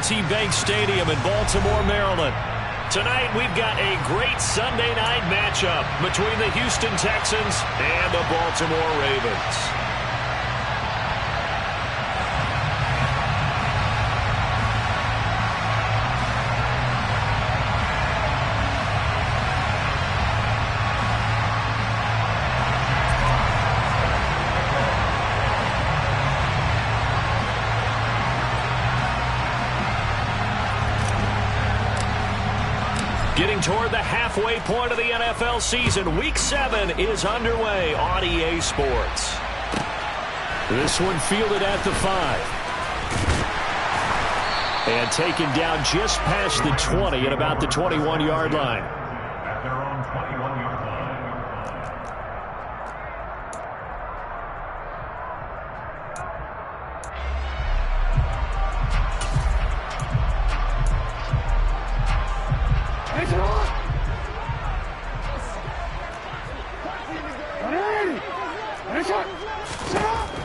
M&T Bank Stadium in Baltimore, Maryland. Tonight, we've got a great Sunday night matchup between the Houston Texans and the Baltimore Ravens. Getting toward the halfway point of the NFL season, Week 7 is underway on EA Sports. This one fielded at the 5. And taken down just past the 20 at about the 21-yard line. At their own 21-yard line.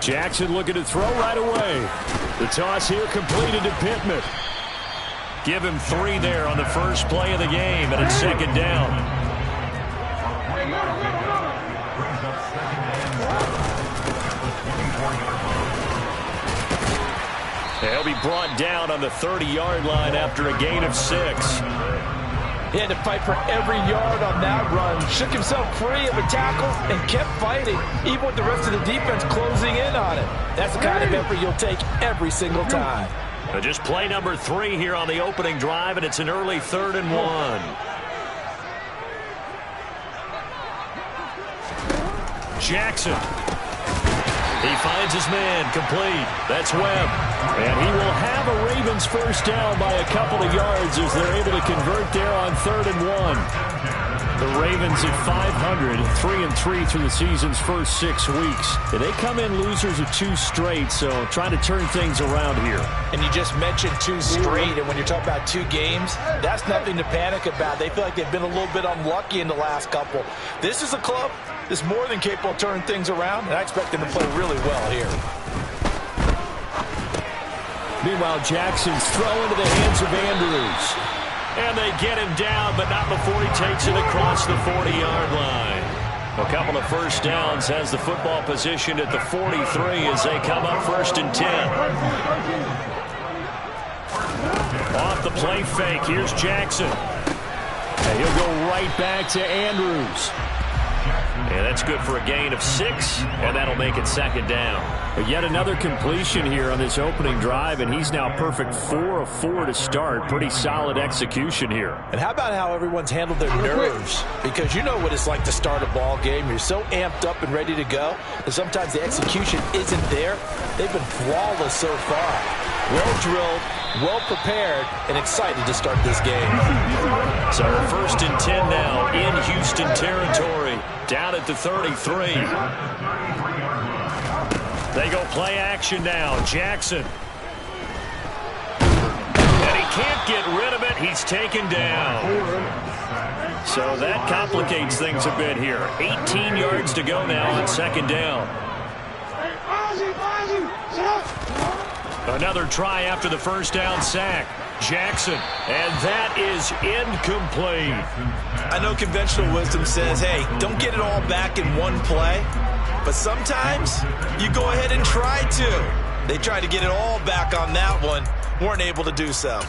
Jackson looking to throw right away. The toss here completed to Pittman. Give him 3 there on the first play of the game, and it's second down. He'll be brought down on the 30-yard line after a gain of 6. He had to fight for every yard on that run. Shook himself free of a tackle and kept fighting, even with the rest of the defense closing in on it. That's the kind of effort you'll take every single time. Just play number 3 here on the opening drive, and it's an early 3rd and 1. Jackson. He finds his man, complete. That's Webb. And he will have a Ravens first down by a couple of yards as they're able to convert there on 3rd and 1. The Ravens at 500, 3-3 through the season's first 6 weeks. And they come in losers of 2 straight, so trying to turn things around here. And you just mentioned 2 straight, and when you're talking about 2 games, that's nothing to panic about. They feel like they've been a little bit unlucky in the last couple. This is a club that's more than capable of turning things around, and I expect them to play really well here. Meanwhile, Jackson's throw into the hands of Andrews. And they get him down, but not before he takes it across the 40-yard line. A couple of first downs, has the football positioned at the 43 as they come up 1st and 10. Off the play fake, here's Jackson. And he'll go right back to Andrews. And that's good for a gain of 6, and that'll make it 2nd down. But yet another completion here on this opening drive, and he's now perfect 4 of 4 to start. Pretty solid execution here. And how about how everyone's handled their nerves? Because you know what it's like to start a ball game. You're so amped up and ready to go, and sometimes the execution isn't there. They've been flawless so far. Well drilled, well prepared, and excited to start this game. So 1st and 10 now in Houston territory, down at the 33. They go play action now. Jackson. And he can't get rid of it. He's taken down. So that complicates things a bit here. 18 yards to go now on 2nd down. Another try after the first down sack. Jackson, and that is incomplete. I know conventional wisdom says, hey, don't get it all back in one play, but sometimes you go ahead and try to. They tried to get it all back on that one, weren't able to do so.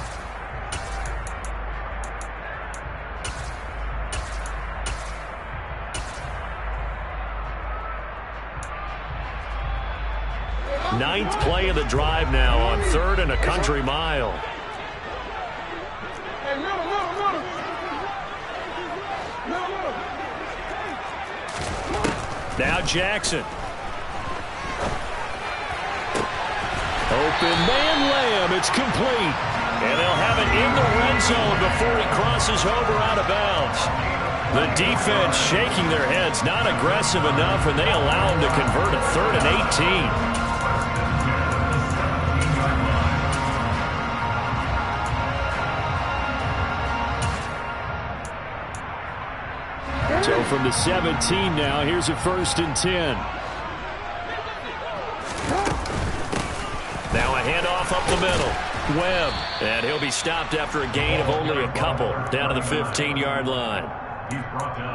Ninth play of the drive now on 3rd and a country mile. Now Jackson. Open man Lamb. It's complete. And they'll have it in the red zone before he crosses over out of bounds. The defense shaking their heads, not aggressive enough, and they allow him to convert a 3rd and 18. So from the 17 now, here's a 1st and 10. Now a handoff up the middle. Webb, and he'll be stopped after a gain of only a couple down to the 15-yard line.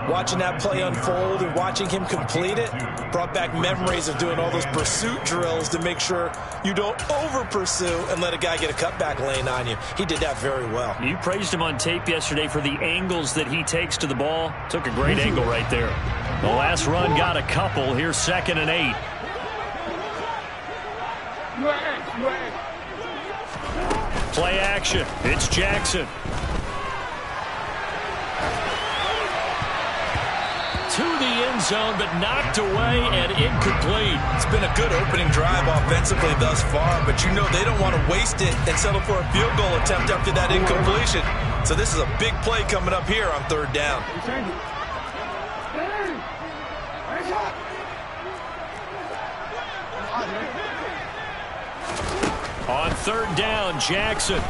Watching that play unfold and watching him complete it brought back memories of doing all those pursuit drills to make sure you don't over-pursue and let a guy get a cutback lane on you. He did that very well. You praised him on tape yesterday for the angles that he takes to the ball. Took a great angle right there. The last run got a couple. Here's 2nd and 8. Play action. It's Jackson. To the end zone, but knocked away and incomplete. It's been a good opening drive offensively thus far, but you know they don't want to waste it and settle for a field goal attempt after that incompletion. So this is a big play coming up here on 3rd down. On 3rd down, Jackson.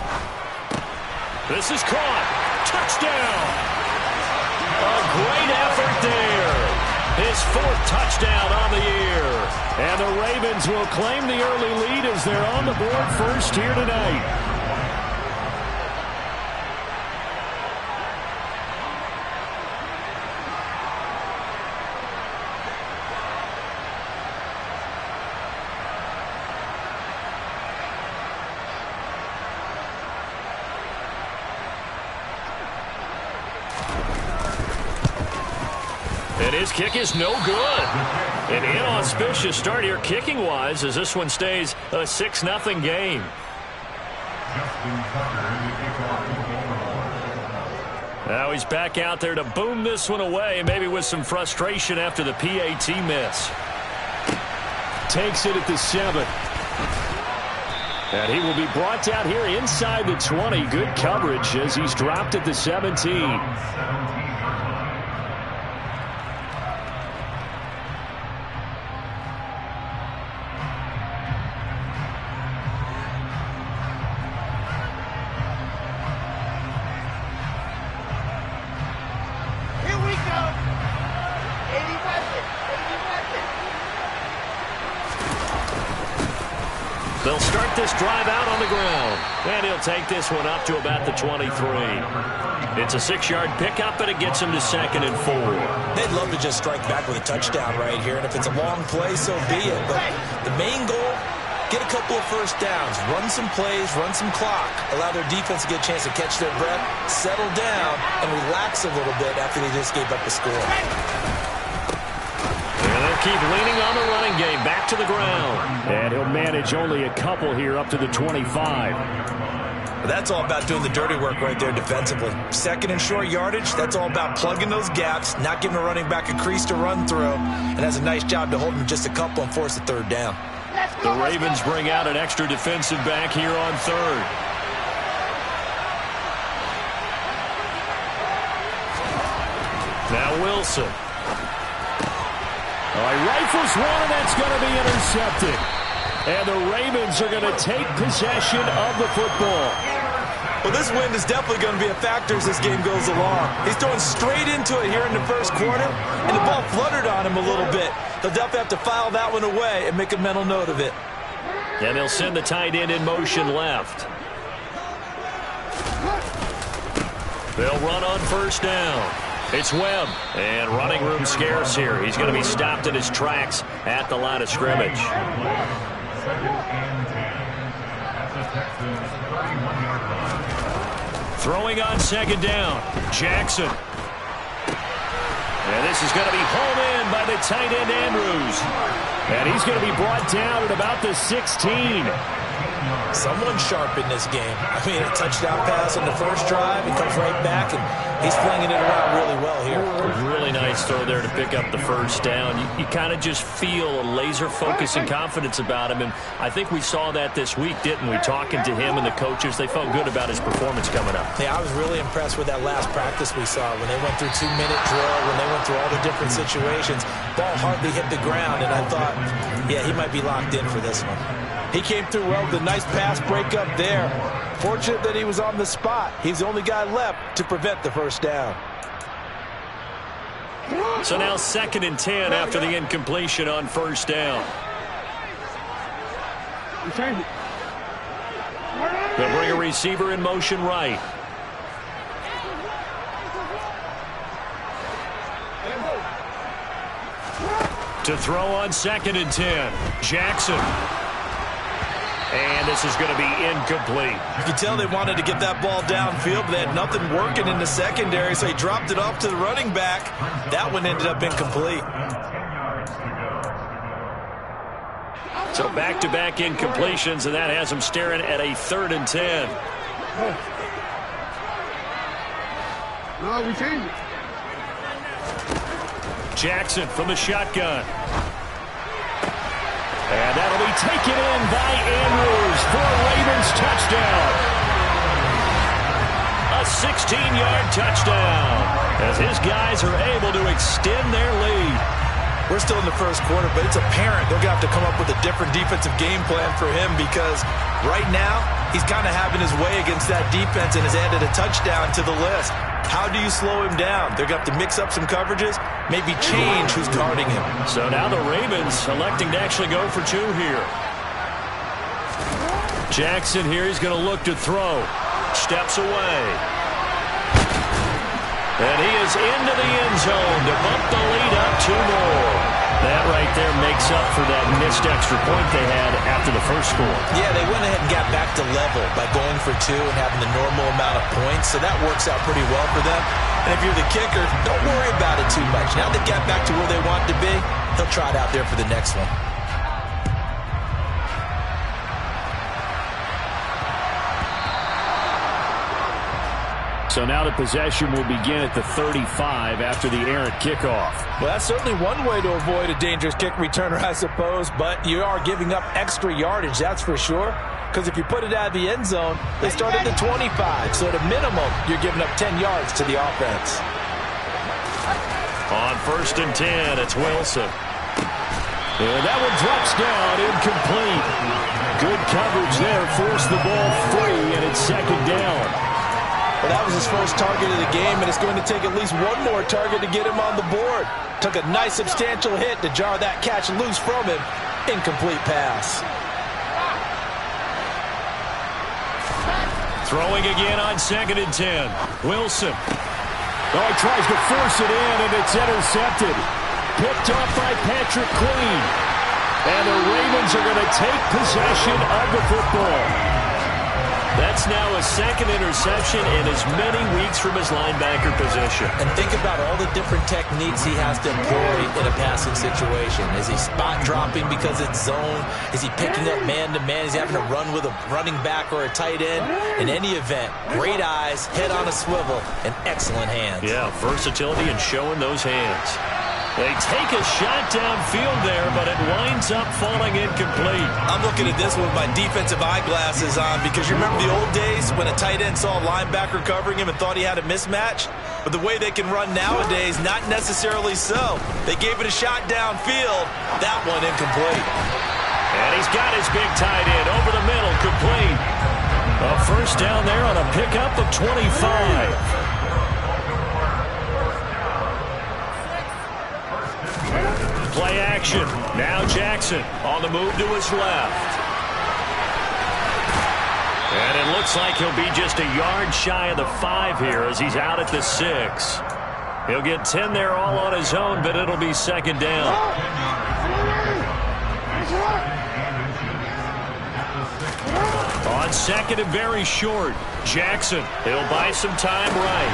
This is caught. Touchdown. A great effort there. His 4th touchdown on the year. And the Ravens will claim the early lead as they're on the board first here tonight. And his kick is no good. An inauspicious start here kicking-wise as this one stays a 6-0 game. Now he's back out there to boom this one away, maybe with some frustration after the PAT miss. Takes it at the 7. And he will be brought down here inside the 20. Good coverage as he's dropped at the 17. They'll start this drive out on the ground. And he'll take this one up to about the 23. It's a 6-yard pickup, but it gets him to 2nd and 4. They'd love to just strike back with a touchdown right here. And if it's a long play, so be it. But the main goal, get a couple of first downs. Run some plays, run some clock. Allow their defense to get a chance to catch their breath, settle down, and relax a little bit after they just gave up the score. Keep leaning on the running game. Back to the ground. And he'll manage only a couple here up to the 25. That's all about doing the dirty work right there defensively. 2nd and short yardage, that's all about plugging those gaps, not giving a running back a crease to run through, and has a nice job to hold him just a couple and force a 3rd down. The Ravens bring out an extra defensive back here on 3rd. Now Wilson. He rifles one, and that's going to be intercepted. And the Ravens are going to take possession of the football. Well, this wind is definitely going to be a factor as this game goes along. He's throwing straight into it here in the 1st quarter, and the ball fluttered on him a little bit. They'll definitely have to file that one away and make a mental note of it. And they'll send the tight end in motion left. They'll run on 1st down. It's Webb, and running room scarce here. He's going to be stopped in his tracks at the line of scrimmage. Throwing on 2nd down, Jackson. And this is going to be hauled in by the tight end Andrews. And he's going to be brought down at about the 16. Someone sharp in this game. I mean, a touchdown pass on the 1st drive. He comes right back, and he's flinging it around really well here. Really nice throw there to pick up the 1st down. You kind of just feel a laser focus and confidence about him, and I think we saw that this week, didn't we? Talking to him and the coaches, they felt good about his performance coming up. Yeah, I was really impressed with that last practice we saw when they went through 2-minute drill, when they went through all the different situations. Ball hardly hit the ground, and I thought, yeah, he might be locked in for this one. He came through well with a nice pass breakup there. Fortunate that he was on the spot. He's the only guy left to prevent the 1st down. So now 2nd and 10 after the incompletion on 1st down. They'll bring a receiver in motion right. To throw on 2nd and 10. Jackson. And this is going to be incomplete. You can tell they wanted to get that ball downfield, but they had nothing working in the secondary, so he dropped it off to the running back. That one ended up incomplete. So back-to-back incompletions, and that has him staring at a 3rd and 10. No, we changed it. Jackson from the shotgun. And that'll be taken in by Andrews for a Ravens touchdown. A 16-yard touchdown as his guys are able to extend their lead. We're still in the first quarter, but it's apparent they're going to have to come up with a different defensive game plan for him because right now he's kind of having his way against that defense and has added a touchdown to the list. How do you slow him down? They're going to have to mix up some coverages, maybe change who's guarding him. So now the Ravens electing to actually go for 2 here. Jackson here, he's going to look to throw. Steps away. And he is into the end zone to bump the lead up 2 more. That right there makes up for that missed extra point they had after the first score. Yeah, they went ahead and got back to level by going for 2 and having the normal amount of points, so that works out pretty well for them. And if you're the kicker, don't worry about it too much. Now they got back to where they want to be, they'll try it out there for the next one. So now the possession will begin at the 35 after the errant kickoff. Well, that's certainly one way to avoid a dangerous kick returner, I suppose, but you are giving up extra yardage, that's for sure. Because if you put it out of the end zone, they start at the 25. So at a minimum, you're giving up 10 yards to the offense. On 1st and 10, it's Wilson. And that one drops down, incomplete. Good coverage there, forced the ball free, and it's 2nd down. Well, that was his first target of the game, and it's going to take at least one more target to get him on the board. Took a nice substantial hit to jar that catch loose from him. Incomplete pass. Throwing again on 2nd and 10. Wilson. Oh, he tries to force it in, and it's intercepted. Picked up by Patrick Queen. And the Ravens are going to take possession of the football. That's now a 2nd interception in as many weeks from his linebacker position. And think about all the different techniques he has to employ in a passing situation. Is he spot dropping because it's zone? Is he picking up man-to-man? Is he having to run with a running back or a tight end? In any event, great eyes, head on a swivel, and excellent hands. Yeah, versatility and showing those hands. They take a shot downfield there, but it winds up falling incomplete. I'm looking at this with my defensive eyeglasses on because you remember the old days when a tight end saw a linebacker covering him and thought he had a mismatch? But the way they can run nowadays, not necessarily so. They gave it a shot downfield. That one incomplete. And he's got his big tight end over the middle, complete. A 1st down there on a pickup of 25. Play action. Now Jackson on the move to his left. And it looks like he'll be just a yard shy of the 5 here as he's out at the 6. He'll get 10 there all on his own, but it'll be 2nd down. On 2nd and very short. Jackson, he'll buy some time right.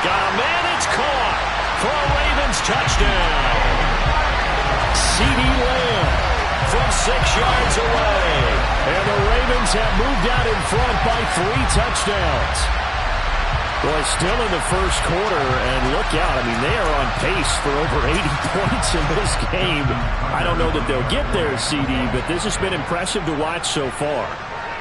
Got a man, it's caught for a Ravens touchdown. CeeDee Lamb from 6 yards away. And the Ravens have moved out in front by 3 touchdowns. Boy, still in the first quarter, and look out. I mean, they are on pace for over 80 points in this game. I don't know that they'll get there, CD, but this has been impressive to watch so far.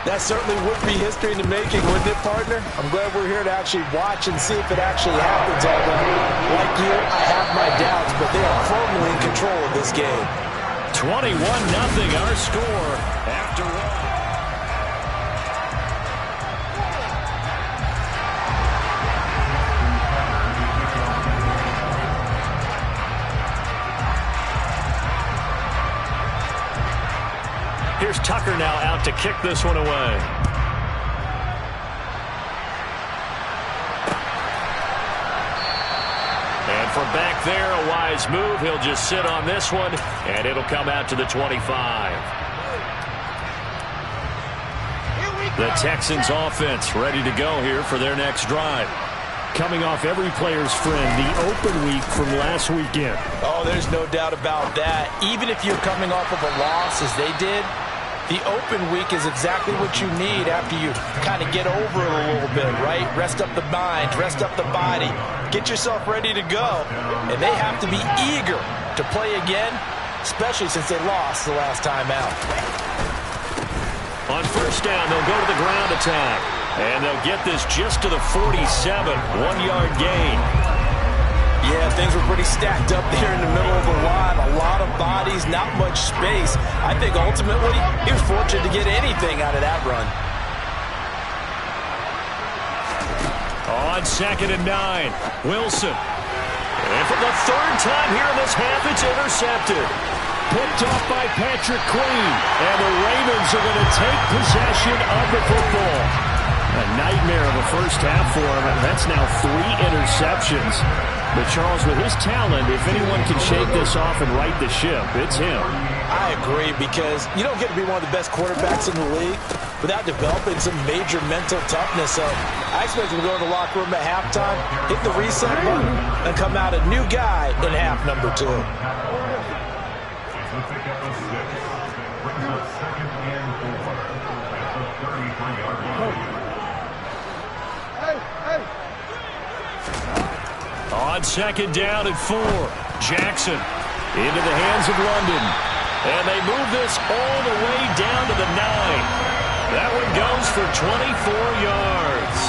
That certainly would be history in the making, wouldn't it, partner? I'm glad we're here to actually watch and see if it actually happens. Although, like you, I have my doubts, but they are firmly in control of this game. 21-0 our score after one. Here's Tucker now out to kick this one away. from back there, a wise move. He'll just sit on this one, and it'll come out to the 25. The Texans offense ready to go here for their next drive. Coming off every player's friend, the open week from last weekend. Oh, there's no doubt about that. Even if you're coming off of a loss as they did, the open week is exactly what you need after you kind of get over it a little bit, right? Rest up the mind, rest up the body, get yourself ready to go. And they have to be eager to play again, especially since they lost the last time out. On first down, they'll go to the ground attack. And they'll get this just to the 47, 1-yard gain. Yeah, things were pretty stacked up there in the middle of the line. A lot of bodies, not much space. I think ultimately he was fortunate to get anything out of that run. On 2nd and 9, Wilson. And for the third time here in this half, it's intercepted. Picked off by Patrick Queen. And the Ravens are going to take possession of the football. A nightmare of a first half for him, and that's now 3 interceptions. But Charles, with his talent, if anyone can shake this off and right the ship, it's him. I agree, because you don't get to be one of the best quarterbacks in the league without developing some major mental toughness. So I expect him to go to the locker room at halftime, hit the reset button, and come out a new guy in half number 2. On 2nd down and 4, Jackson into the hands of London. And they move this all the way down to the 9. That one goes for 24 yards.